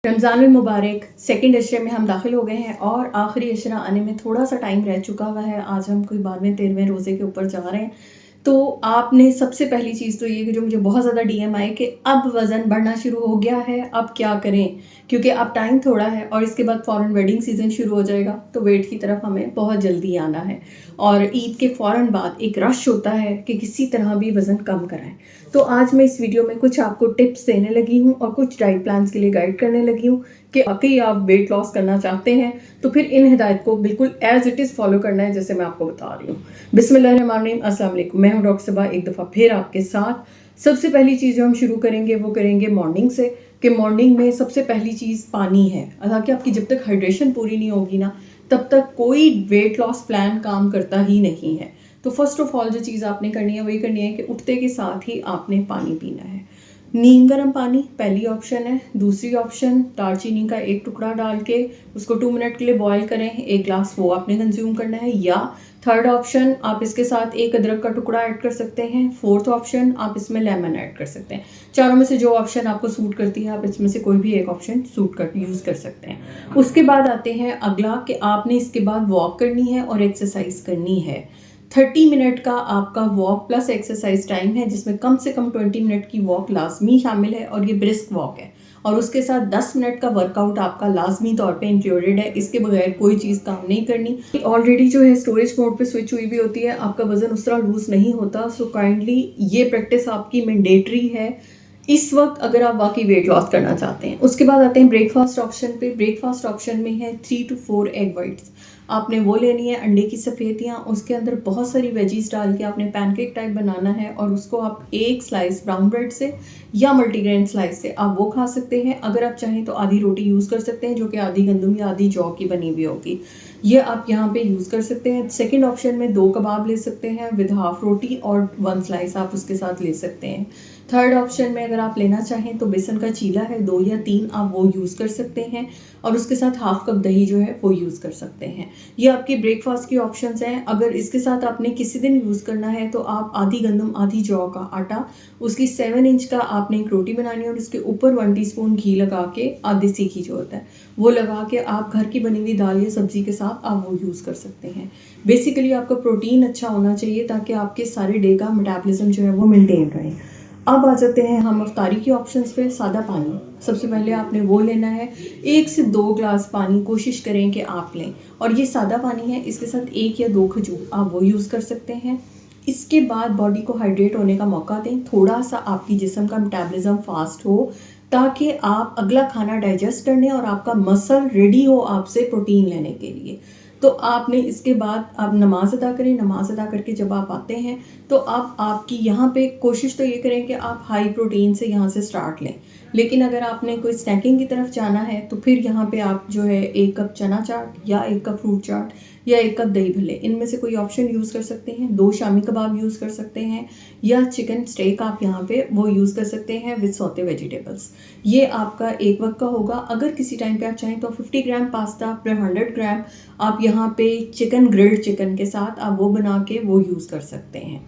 रमज़ानुल मुबारक second अशरे में हम दाखिल हो गए हैं और आखिरी अशरा आने में थोड़ा सा टाइम रह चुका हुआ है। आज हम कोई 12वें 13वें रोज़े के ऊपर जा रहे हैं। तो आपने सबसे पहली चीज़ तो ये कि जो मुझे बहुत ज़्यादा डीएम आए कि अब वज़न बढ़ना शुरू हो गया है, अब क्या करें, क्योंकि अब टाइम थोड़ा है और इसके बाद फ़ौरन वेडिंग सीज़न शुरू हो जाएगा, तो वेट की तरफ हमें बहुत जल्दी आना है और ईद के फ़ौरन बाद एक रश होता है कि किसी तरह भी वज़न कम कराएं। तो आज मैं इस वीडियो में कुछ आपको टिप्स देने लगी हूँ और कुछ डाइट प्लान्स के लिए गाइड करने लगी हूँ कि वाकई आप वेट लॉस करना चाहते हैं तो फिर इन हिदायत को बिल्कुल एज इट इज़ फॉलो करना है जैसे मैं आपको बता रही हूँ। बिस्मिल्लाहिर्रहमानिर्रहीम, अस्सलाम वालेकुम। मैं हूँ डॉक्टर सबा, एक दफ़ा फिर आपके साथ। सबसे पहली चीज़ जो हम शुरू करेंगे वो करेंगे मॉर्निंग से, कि मॉर्निंग में सबसे पहली चीज़ पानी है। हालांकि आपकी जब तक हाइड्रेशन पूरी नहीं होगी ना, तब तक कोई वेट लॉस प्लान काम करता ही नहीं है। तो फर्स्ट ऑफ ऑल जो चीज़ आपने करनी है वही करनी है कि उठते के साथ ही आपने पानी पीना है। नीम गर्म पानी पहली ऑप्शन है। दूसरी ऑप्शन, दालचीनी का एक टुकड़ा डाल के उसको 2 मिनट के लिए बॉईल करें, 1 ग्लास वो आपने कंज्यूम करना है। या थर्ड ऑप्शन, आप इसके साथ एक अदरक का टुकड़ा ऐड कर सकते हैं। फोर्थ ऑप्शन, आप इसमें लेमन ऐड कर सकते हैं। चारों में से जो ऑप्शन आपको सूट करती है आप इसमें से कोई भी एक ऑप्शन यूज़ कर सकते हैं। उसके बाद आते हैं अगला कि आपने इसके बाद वॉक करनी है और एक्सरसाइज करनी है। 30 मिनट का आपका वॉक प्लस एक्सरसाइज टाइम है, जिसमें कम से कम 20 मिनट की वॉक लाजमी शामिल है और ये ब्रिस्क वॉक है। और उसके साथ 10 मिनट का वर्कआउट आपका लाजमी तौर पे इंक्लूडेड है। इसके बगैर कोई चीज़ काम नहीं करनी। ऑलरेडी जो है स्टोरेज मोड पे स्विच हुई भी होती है, आपका वजन उस तरह लूज नहीं होता। सो काइंडली ये प्रैक्टिस आपकी मैंडेटरी है इस वक्त अगर आप वाकई वेट लॉस करना चाहते हैं। उसके बाद आते हैं ब्रेकफास्ट ऑप्शन पे। ब्रेकफास्ट ऑप्शन में है 3 to 4 एग वाइट्स। आपने वो लेनी है, अंडे की सफ़ेदियाँ, उसके अंदर बहुत सारी वेजीज डाल के आपने पैनकेक टाइप बनाना है और उसको आप एक स्लाइस ब्राउन ब्रेड से या मल्टीग्रेन स्लाइस से आप वो खा सकते हैं। अगर आप चाहें तो आधी रोटी यूज़ कर सकते हैं जो कि आधी गंदम या आधी जौ की बनी हुई होगी, ये आप यहाँ पे यूज़ कर सकते हैं। सेकंड ऑप्शन में 2 कबाब ले सकते हैं विद हाफ रोटी और 1 स्लाइस आप उसके साथ ले सकते हैं। थर्ड ऑप्शन में अगर आप लेना चाहें तो बेसन का चीला है, 2 या 3 आप वो यूज़ कर सकते हैं और उसके साथ हाफ कप दही जो है वो यूज़ कर सकते हैं। ये आपकी ब्रेकफास्ट की ऑप्शंस हैं। अगर इसके साथ आपने किसी दिन यूज़ करना है तो आप आधी गंदम आधी जौ का आटा, उसकी 7 इंच का आपने एक रोटी बनानी है और उसके ऊपर 1 टीस्पून घी लगा के, देसी घी जो होता है वो लगा के आप घर की बनी हुई दाल या सब्जी के साथ आप वो यूज़ कर सकते हैं। बेसिकली आपका प्रोटीन अच्छा होना चाहिए ताकि आपके सारे डे का मेटाबॉलिज्म जो है वो मेंटेन रहे। अब आ जाते हैं हम अफ्तारी की ऑप्शंस पे। सादा पानी सबसे पहले आपने वो लेना है। 1 से 2 ग्लास पानी कोशिश करें कि आप लें और ये सादा पानी है, इसके साथ 1 या 2 खजूर आप वो यूज़ कर सकते हैं। इसके बाद बॉडी को हाइड्रेट होने का मौका दें, थोड़ा सा आपकी जिस्म का मेटाबॉलिज्म फास्ट हो ताकि आप अगला खाना डाइजेस्ट करने और आपका मसल रेडी हो आपसे प्रोटीन लेने के लिए। तो आपने इसके बाद आप नमाज अदा करें। नमाज अदा करके जब आप आते हैं तो आप आपकी यहाँ पे कोशिश तो ये करें कि आप हाई प्रोटीन से यहाँ से स्टार्ट लें, लेकिन अगर आपने कोई स्नैकिंग की तरफ जाना है तो फिर यहाँ पे आप जो है 1 कप चना चाट या 1 कप फ्रूट चाट या 1 कप दही भल्ले, इनमें से कोई ऑप्शन यूज़ कर सकते हैं। 2 शामी कबाब यूज़ कर सकते हैं या चिकन स्टेक आप यहाँ पे वो यूज़ कर सकते हैं विद सौते वेजिटेबल्स। ये आपका एक वक्त का होगा। अगर किसी टाइम पे आप चाहें तो 50 ग्राम पास्ता फिर 100 ग्राम आप यहाँ पे चिकन, ग्रिल्ड चिकन के साथ आप वो बना के वो यूज़ कर सकते हैं।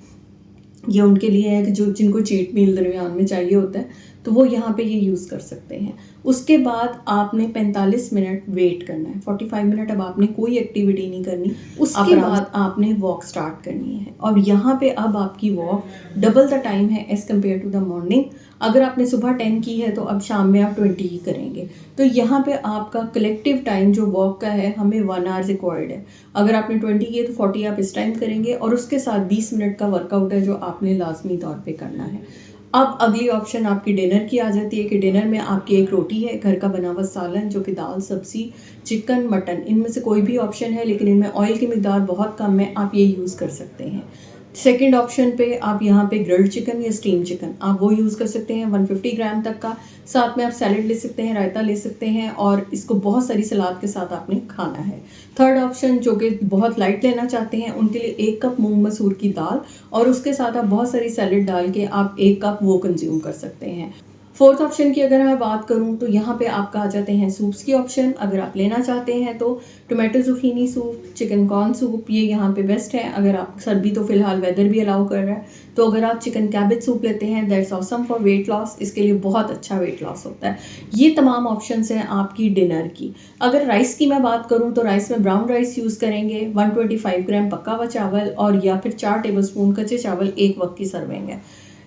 ये उनके लिए है कि जो जिनको चीट मील दरमियान में चाहिए होता है तो वो यहाँ पे ये यूज़ कर सकते हैं। उसके बाद आपने 45 मिनट वेट करना है। 45 मिनट अब आपने कोई एक्टिविटी नहीं करनी। उसके बाद आपने वॉक स्टार्ट करनी है और यहाँ पे अब आपकी वॉक डबल द टाइम है as compare to the morning. अगर आपने सुबह 10 की है तो अब शाम में आप 20 ही करेंगे। तो यहाँ पे आपका कलेक्टिव टाइम जो वॉक का है हमें 1 आवर रिक्वायर्ड है। अगर आपने 20 किए तो 40 आप इस टाइम करेंगे और उसके साथ 20 मिनट का वर्कआउट है जो आपने लाजमी तौर पे करना है। अब अगली ऑप्शन आपकी डिनर की आ जाती है कि डिनर में आपकी एक रोटी है, घर का बना हुआ सालन जो कि दाल, सब्जी, चिकन, मटन, इनमें से कोई भी ऑप्शन है, लेकिन इनमें ऑयल की मिकदार बहुत कम है, आप ये यूज़ कर सकते हैं। सेकंड ऑप्शन पे आप यहाँ पे ग्रिल्ड चिकन या स्टीम चिकन आप वो यूज़ कर सकते हैं 150 ग्राम तक का। साथ में आप सैलेड ले सकते हैं, रायता ले सकते हैं और इसको बहुत सारी सलाद के साथ आपने खाना है। थर्ड ऑप्शन जो कि बहुत लाइट लेना चाहते हैं उनके लिए 1 कप मूंग मसूर की दाल और उसके साथ आप बहुत सारी सैलेड डाल के आप 1 कप वो कंज्यूम कर सकते हैं। फोर्थ ऑप्शन की अगर मैं बात करूं तो यहाँ पे आपका आ जाते हैं सूप्स की ऑप्शन। अगर आप लेना चाहते हैं तो tomato zucchini soup, chicken corn soup, ये यहाँ पे बेस्ट है। अगर आप सर्दी तो फिलहाल वेदर भी अलाउ कर रहा है, तो अगर आप चिकन कैबेज सूप लेते हैं that's awesome for weight loss, इसके लिए बहुत अच्छा वेट लॉस होता है। ये तमाम ऑप्शंस हैं आपकी डिनर की। अगर राइस की मैं बात करूँ तो राइस में ब्राउन राइस यूज़ करेंगे, 125 ग्राम पका हुआ चावल और या फिर 4 टेबल स्पून कच्चे चावल एक वक्त की सर्विंग है।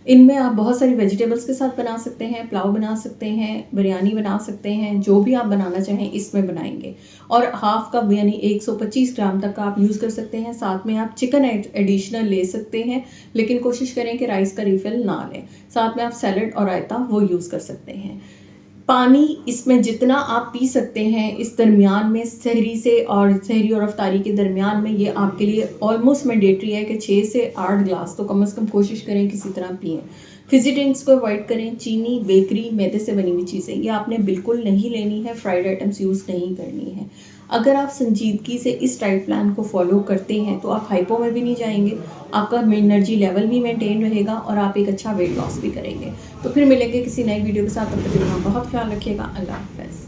इनमें आप बहुत सारी वेजिटेबल्स के साथ बना सकते हैं, पुलाव बना सकते हैं, बिरयानी बना सकते हैं, जो भी आप बनाना चाहें इसमें बनाएंगे। और हाफ कप यानी 125 ग्राम तक का आप यूज़ कर सकते हैं। साथ में आप चिकन एडिशनल ले सकते हैं, लेकिन कोशिश करें कि राइस का रिफिल ना लें। साथ में आप सैलड और रायता वो यूज़ कर सकते हैं। पानी इसमें जितना आप पी सकते हैं इस दरमियान में, सहरी और अफ्तारी के दरमियान में, ये आपके लिए ऑलमोस्ट मैंडेटरी है कि 6 से 8 ग्लास तो कम से कम कोशिश करें किसी तरह पिएं। फिजी ड्रिंक्स को अवॉइड करें। चीनी, बेकरी, मैदे से बनी हुई चीज़ें ये आपने बिल्कुल नहीं लेनी है। फ्राइड आइटम्स यूज़ नहीं करनी है। अगर आप संजीदगी से इस डाइट प्लान को फॉलो करते हैं तो आप हाइपो में भी नहीं जाएंगे, आपका एनर्जी लेवल भी मेंटेन रहेगा और आप एक अच्छा वेट लॉस भी करेंगे। तो फिर मिलेंगे किसी नई वीडियो के साथ। तब तक के लिए बहुत ख्याल रखिएगा। अल्लाह हाफ़िज़।